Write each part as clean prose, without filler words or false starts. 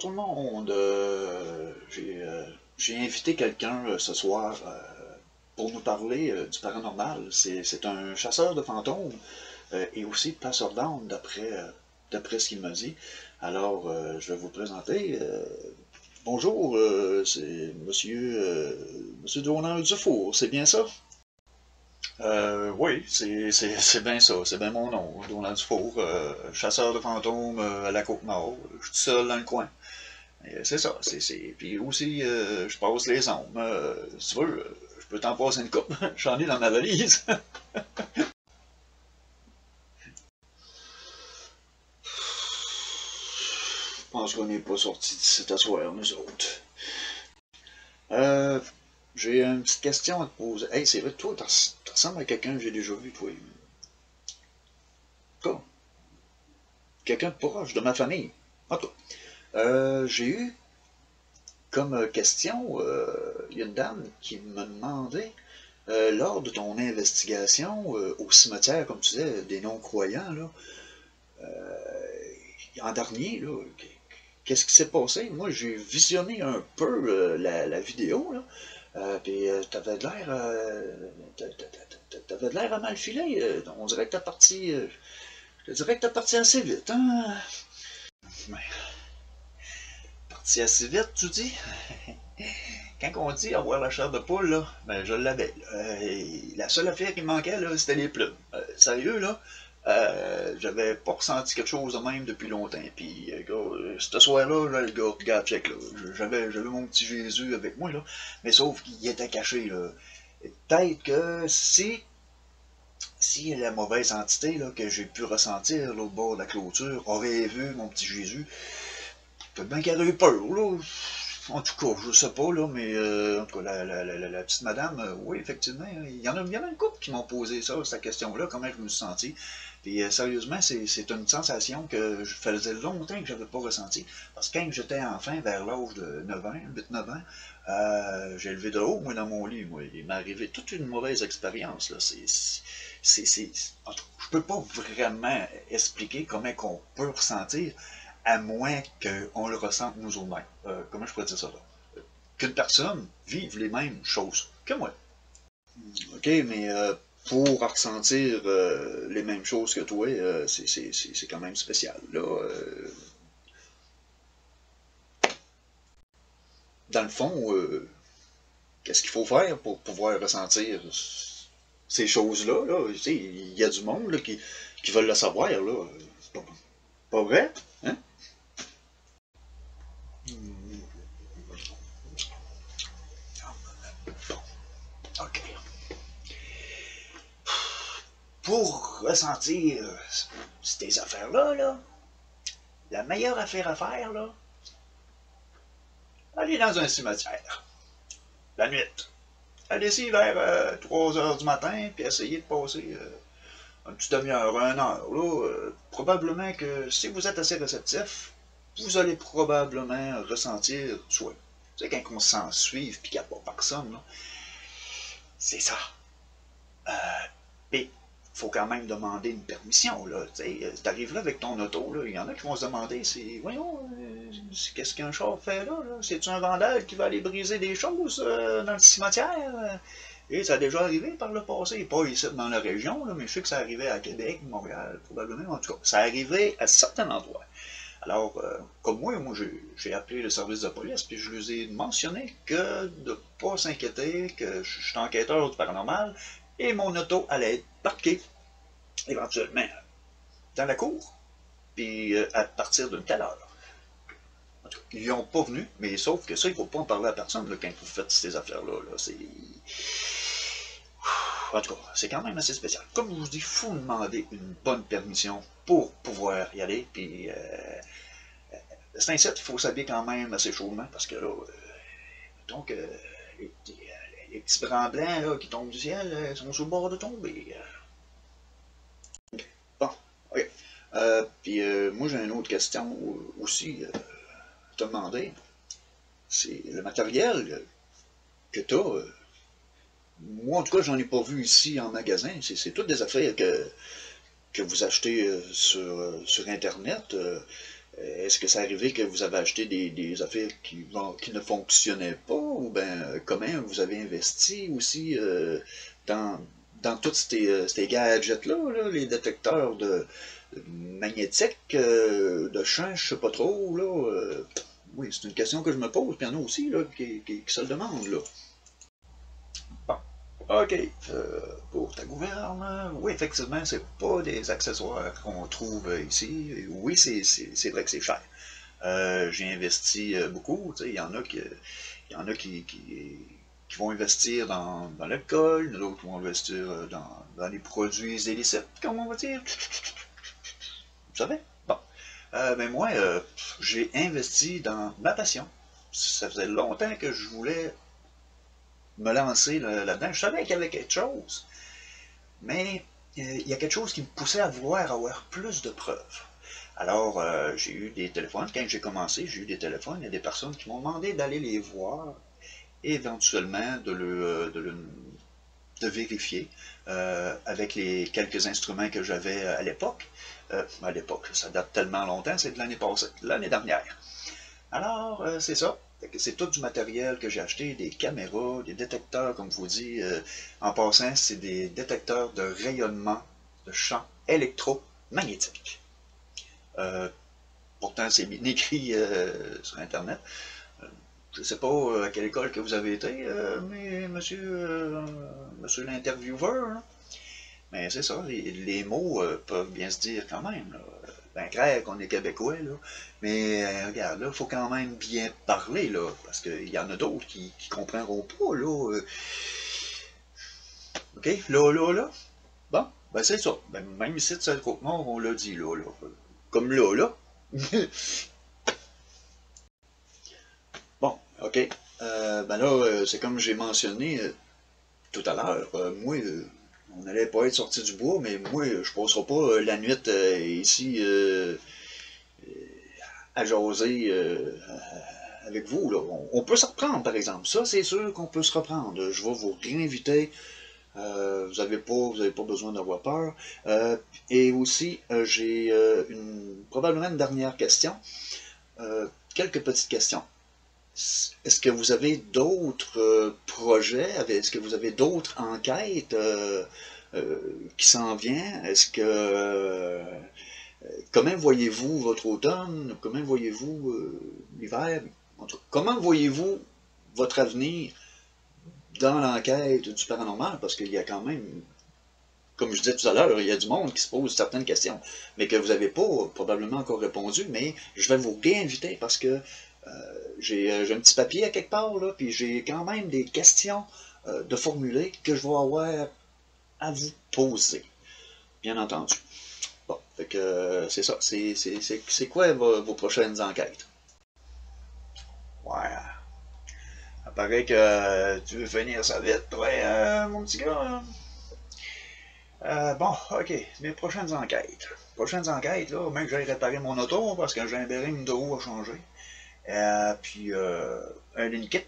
tout le monde. J'ai invité quelqu'un ce soir pour nous parler du paranormal. C'est un chasseur de fantômes et aussi de passeur d'âme, d'après ce qu'il m'a dit. Alors, je vais vous présenter. Bonjour, c'est Monsieur Donald Dufour, c'est bien ça? Oui, c'est bien ça, c'est bien mon nom, Donald Dufour, chasseur de fantômes à la Côte-Nord. Je suis seul dans le coin. C'est ça, puis aussi, je passe les ombres. Si tu veux, je peux t'en passer une coupe. J'en ai dans ma valise. Je pense qu'on n'est pas sortis d'ici à soir, nous autres. Euh, j'ai une petite question à te poser. Hey, c'est vrai, toi, tu ressembles à quelqu'un que j'ai déjà vu, toi. Quoi? Quelqu'un de proche, de ma famille. En tout cas, j'ai eu comme question, il y a une dame qui me demandait, lors de ton investigation au cimetière, comme tu disais, des non-croyants, là, en dernier, là, qu'est-ce qui s'est passé? Moi, j'ai visionné un peu la vidéo, là, puis t'avais de l'air à mal filer. On dirait que t'es parti, je te dirais que t'es parti assez vite, hein? Mais, parti assez vite, tu dis? Quand on dit avoir la chair de poule, là, ben je l'avais. La seule affaire qui me manquait, là, c'était les plumes. Sérieux, là, j'avais pas ressenti quelque chose de même depuis longtemps. Puis, ce soir-là, là, le gars, regarde, check, là, j'avais mon petit Jésus avec moi, là, mais sauf qu'il était caché, là. Peut-être que si la mauvaise entité là, que j'ai pu ressentir là, au bord de la clôture aurait vu mon petit Jésus, peut-être bien qu'elle aurait eu peur, là. En tout cas, je sais pas, là, mais en tout cas, la petite madame, oui, effectivement, il y en a une couple qui m'ont posé ça, cette question-là, comment je me suis senti. Puis sérieusement, c'est une sensation que je faisais longtemps que je n'avais pas ressentie. Parce que quand j'étais enfant, vers l'âge de 9 ans, 8-9 ans, j'ai levé de haut, moi, dans mon lit. Moi. Il m'est arrivé toute une mauvaise expérience. Là. En tout cas, je peux pas vraiment expliquer comment on peut ressentir à moins qu'on le ressente nous mêmes. Comment je pourrais dire ça là? Qu'une personne vive les mêmes choses que moi. OK, mais pour ressentir les mêmes choses que toi, c'est quand même spécial. Là, dans le fond, qu'est-ce qu'il faut faire pour pouvoir ressentir ces choses-là? Là? Il y a du monde là, qui veulent le savoir. Là. C'est pas vrai? Hein? OK. Pour ressentir ces affaires-là, là, la meilleure affaire à faire, là, aller dans un cimetière, la nuit. Allez-y vers 3 heures du matin, puis essayez de passer une petite demi-heure, 1 heure. Là, probablement que si vous êtes assez réceptif, vous allez probablement ressentir soit. Tu sais, quand on se sent suivre puis qu'il n'y a pas personne, c'est ça. Puis, il faut quand même demander une permission. Là. Tu arrives là avec ton auto, il y en a qui vont se demander, voyons, qu'est-ce qu'un char fait là? C'est-tu un vandale qui va aller briser des choses dans le cimetière? Et ça a déjà arrivé par le passé, pas ici dans la région, là, mais je sais que ça arrivait à Québec, Montréal, probablement, en tout cas, ça arrivait à certains endroits. Alors, comme moi j'ai appelé le service de police, puis je leur ai mentionné que de ne pas s'inquiéter, que je suis enquêteur du paranormal, et mon auto allait être parquée, éventuellement, dans la cour, puis à partir d'une telle heure. En tout cas, ils n'ont pas venu, mais sauf que ça, il ne faut pas en parler à personne là, quand vous faites ces affaires-là. Là, en tout cas, c'est quand même assez spécial. Comme je vous dis, il faut demander une bonne permission pour pouvoir y aller, puis c'est un set, il faut s'habiller quand même assez chaudement, parce que là, donc, les petits brans blancs là, qui tombent du ciel sont sur le bord de tomber. Bon, ok. Puis moi j'ai une autre question aussi à te demander. C'est le matériel que tu as. Moi en tout cas j'en ai pas vu ici en magasin. C'est toutes des affaires que vous achetez sur Internet. Est-ce que ça arrivé que vous avez acheté des affaires qui ne fonctionnaient pas, ou bien comment vous avez investi aussi dans tous ces gadgets-là, là, les détecteurs magnétiques, de champ, je sais pas trop, là. Oui, c'est une question que je me pose, puis il y en a aussi là, qui se le demandent, là. Bon. OK. Pour ta gouverne, oui, effectivement, c'est pas des accessoires qu'on trouve ici. Oui, c'est vrai que c'est cher. J'ai investi beaucoup. Il y en a qui vont investir dans l'alcool, d'autres vont investir dans les produits illicites, comme on va dire. Vous savez? Bon. Mais moi, j'ai investi dans ma passion. Ça faisait longtemps que je voulais me lancer là-dedans. Je savais qu'il y avait quelque chose, mais il y a quelque chose qui me poussait à vouloir avoir plus de preuves. Alors, j'ai eu des téléphones. Quand j'ai commencé, j'ai eu des téléphones. Il y a des personnes qui m'ont demandé d'aller les voir, éventuellement de vérifier avec les quelques instruments que j'avais à l'époque. À l'époque, ça date tellement longtemps, c'est de l'année passée, l'année dernière. Alors, c'est ça. C'est tout du matériel que j'ai acheté, des caméras, des détecteurs, comme je vous dis. En passant, c'est des détecteurs de rayonnement de champs électromagnétiques. Pourtant, c'est bien écrit sur Internet. Je ne sais pas à quelle école que vous avez été, mais monsieur l'intervieweur, là. Mais c'est ça, les mots peuvent bien se dire quand même, là. Ben clair qu'on est québécois, là. Mais regarde, là, il faut quand même bien parler, là, parce qu'il y en a d'autres qui comprendront pas, là. OK? Là. Bon, ben c'est ça. Ben, même ici, de cette Côte-Nord, on l'a dit, là. Comme là. Bon, OK. Ben là, c'est comme j'ai mentionné tout à l'heure, moi, on n'allait pas être sorti du bois, mais moi, je passerai pas la nuit ici à jaser avec vous, là. On peut se reprendre, par exemple. Ça, c'est sûr qu'on peut se reprendre. Je vais vous réinviter. Vous n'avez pas besoin d'avoir peur. Et aussi, j'ai probablement une dernière question. Quelques petites questions. Est-ce que vous avez d'autres projets? Est-ce que vous avez d'autres enquêtes qui s'en viennent? Comment voyez-vous votre automne? Comment voyez-vous l'hiver? Comment voyez-vous votre avenir dans l'enquête du paranormal? Parce qu'il y a quand même, comme je disais tout à l'heure, il y a du monde qui se pose certaines questions, mais que vous n'avez pas probablement encore répondu, mais je vais vous réinviter parce que j'ai un petit papier à quelque part, là, puis j'ai quand même des questions de formuler que je vais avoir à vous poser, bien entendu. Bon, fait que c'est ça. C'est quoi vos prochaines enquêtes? Ouais. Ça paraît que tu veux finir ça vite, ouais, mon petit gars. Bon, ok. Mes prochaines enquêtes. Prochaines enquêtes, là, même que j'aille réparer mon auto parce que j'ai un bearing de haut à changer. Puis un ligne kit.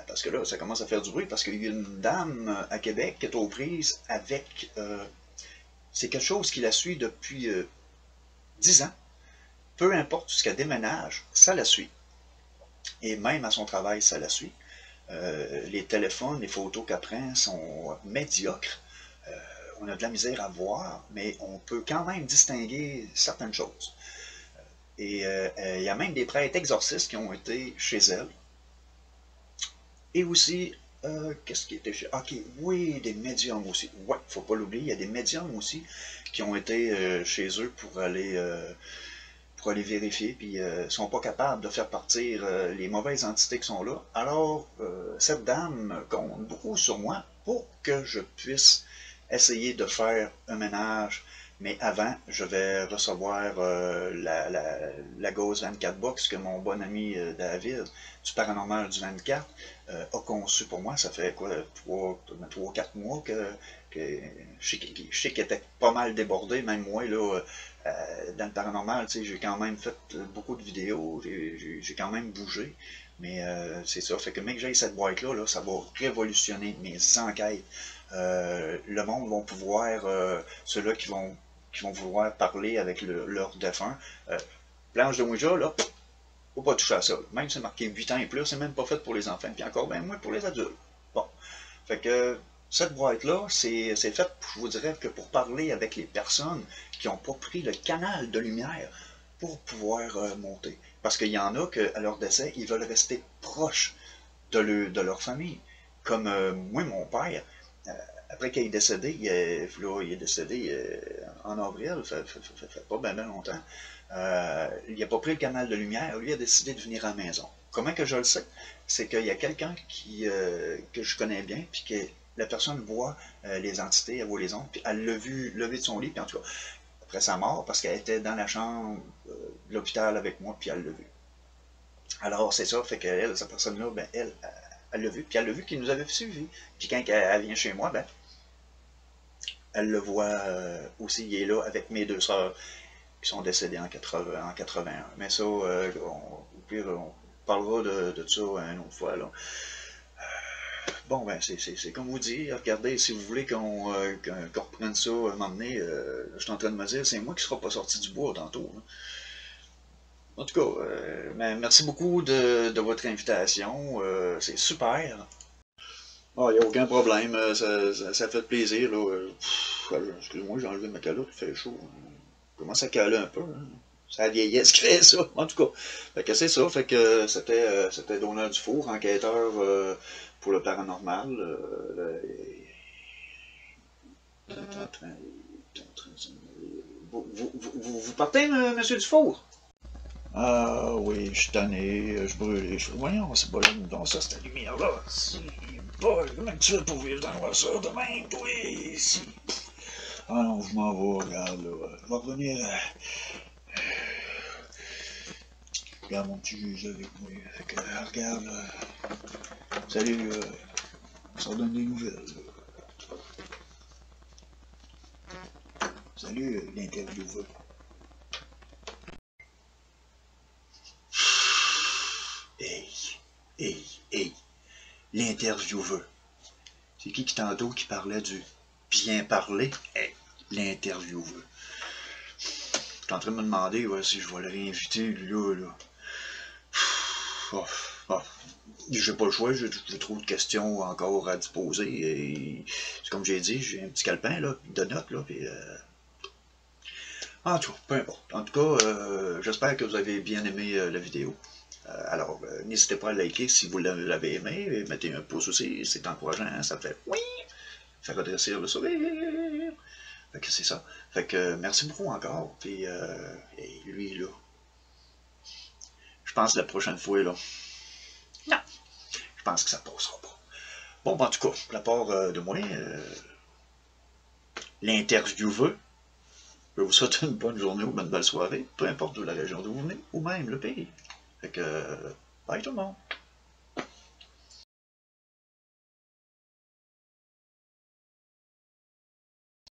Parce que là, ça commence à faire du bruit parce qu'il y a une dame à Québec qui est aux prises avec. C'est quelque chose qui la suit depuis 10 ans. Peu importe ce qu'elle déménage, ça la suit. Et même à son travail, ça la suit. Les téléphones, les photos qu'elle prend sont médiocres. On a de la misère à voir, mais on peut quand même distinguer certaines choses. Et il y a même des prêtres exorcistes qui ont été chez elle. Et aussi, qu'est-ce qui était chez... Ok, oui, des médiums aussi. Ouais, faut pas l'oublier, il y a des médiums aussi qui ont été chez eux pour aller vérifier, puis ne sont pas capables de faire partir les mauvaises entités qui sont là. Alors, cette dame compte beaucoup sur moi pour que je puisse essayer de faire un ménage. Mais avant, je vais recevoir la Gauze 24 Box que mon bon ami David, du Paranormal du 24, a conçu pour moi. Ça fait quoi, 3-4 mois que je sais qu'il était pas mal débordé, même moi, là, dans le paranormal, j'ai quand même fait beaucoup de vidéos, j'ai quand même bougé, mais c'est ça, fait que mec, j'ai cette boîte-là, là, ça va révolutionner mes enquêtes. Le monde va pouvoir, ceux-là qui vont vouloir parler avec leur défunt, planche de Ouija, là, faut pas toucher à ça. Même si c'est marqué 8 ans et plus, c'est même pas fait pour les enfants, puis encore bien moins pour les adultes. Bon. Fait que cette boîte-là, c'est fait, je vous dirais, que pour parler avec les personnes qui n'ont pas pris le canal de lumière pour pouvoir monter. Parce qu'il y en a qu'à leur décès, ils veulent rester proches de leur famille. Comme moi, mon père, après qu'il est décédé, il est décédé en avril, ça fait pas bien longtemps. Il n'a pas pris le canal de lumière, lui a décidé de venir à la maison. Comment que je le sais? C'est qu'il y a quelqu'un que je connais bien, puis que la personne voit les entités, elle voit les ondes, puis elle l'a vu lever de son lit, puis en tout cas, après sa mort, parce qu'elle était dans la chambre de l'hôpital avec moi, puis elle l'a vu. Alors, c'est ça, fait qu'elle, cette personne-là, ben, elle l'a vu, puis elle l'a vu qu'il nous avait suivi. Puis quand elle vient chez moi, ben, elle le voit aussi, il est là avec mes deux sœurs qui sont décédées en 81. Mais ça, au pire, on parlera de ça une autre fois. Là. Bon, ben, c'est comme vous dites, regardez, si vous voulez qu'on reprenne ça à un moment donné, je suis en train de me dire, c'est moi qui ne sera pas sorti du bois tantôt. Là. En tout cas, merci beaucoup de votre invitation, c'est super. Ah, il n'y a aucun problème, ça fait plaisir. Excuse-moi, j'ai enlevé ma calotte, il fait chaud. Commence à caler un peu. Hein. C'est la vieillesse qui fait ça, en tout cas. Fait que c'est ça, fait que c'était Donald Dufour, enquêteur pour le paranormal. Il est en train vous partez, monsieur Dufour? Ah oui, je suis tanné, je brûle les cheveux. Voyons, c'est pas là, donc ça, cette lumière-là. C'est pas, comment tu fais pour vivre dans le noirceur de même, toi, ici? Ah non, je m'en vais, regarde, là. Je vais revenir. Regarde mon petit juge avec moi. Fait que, regarde, là. Salut, ça donne des nouvelles, là. Salut, l'intervieweur. Hey, l'intervieweur. C'est qui tantôt qui parlait du bien parler? Hey, l'intervieweur. Je suis en train de me demander si je vais le réinviter, lui là. J'ai pas le choix, j'ai trop de questions encore à disposer. Et comme j'ai dit, j'ai un petit calepin là, de notes là, puis en tout cas, peu importe. En tout cas, j'espère que vous avez bien aimé la vidéo. Alors, n'hésitez pas à liker si vous l'avez aimé, et mettez un pouce aussi, c'est encourageant, hein, ça fait oui, ça redresser le sourire. Fait que c'est ça. Fait que merci beaucoup encore, puis et lui là, je pense la prochaine fois là, non, je pense que ça passera pas. Bon, en tout cas, de la part de moi, l'intervieweux, je vous souhaite une bonne journée ou une belle soirée, peu importe de la région d'où vous venez, ou même le pays. Fait que, bye tout le monde.